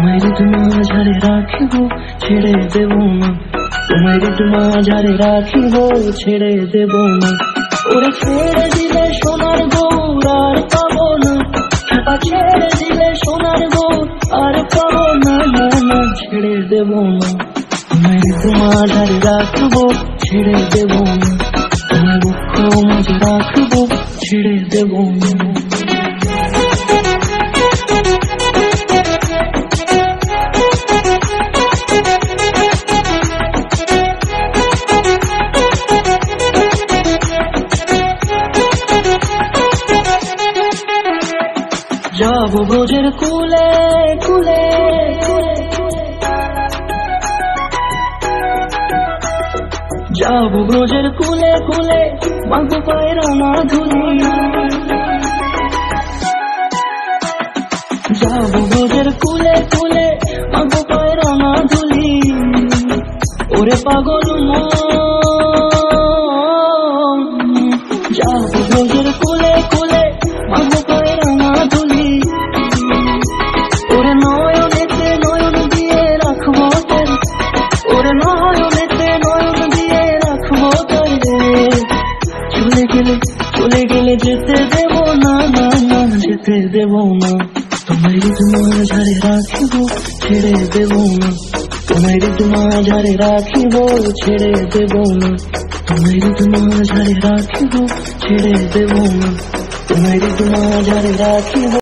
তোমায় মাঝারে রাখিব ছেড়ে দেব না, তোমায় মাঝারে রাখিব ছেড়ে দেব না। ওরে ছেড়ে দিলে সোনার গৌর আর পাবো না, খেপা ছেড়ে দিলে সোনার গৌর আর পাবো না, না না ছেড়ে দেব না। তোমায় মাঝারে রাখবো ছেড়ে দেব না, তোমায় বুক মাঝে রাখবো ছেড়ে দেব না। যাবো ব্রজের কুলে কুলে, যাবো ব্রজের কুলে কুলে, মাগো পায়ের না ধুলি। যাবো ব্রজের কুলে কুলে, মাগো পায়ের না ধুলি। ওরে পাগল মন, যাবো ব্রজের কুলে কুলে, মাগো পায়ের না ধুলি। ওরে নয়নেতে নয়ন দিয়ে রাখবো তোর, ওরে নয়নেতে নয়ন দিয়ে রাখবো তোর। চলে গেলে চলে গেলে যেতে দেব না, না না যেতে দেব না। তোমায় মাঝারে রাখিব ছেড়ে দেব না, তোমায় মাঝারে রাখিব ছেড়ে দেব না। তোমায় মাঝারে রাখিব ছেড়ে দেব না, তোমায় মাঝারে রাখিব।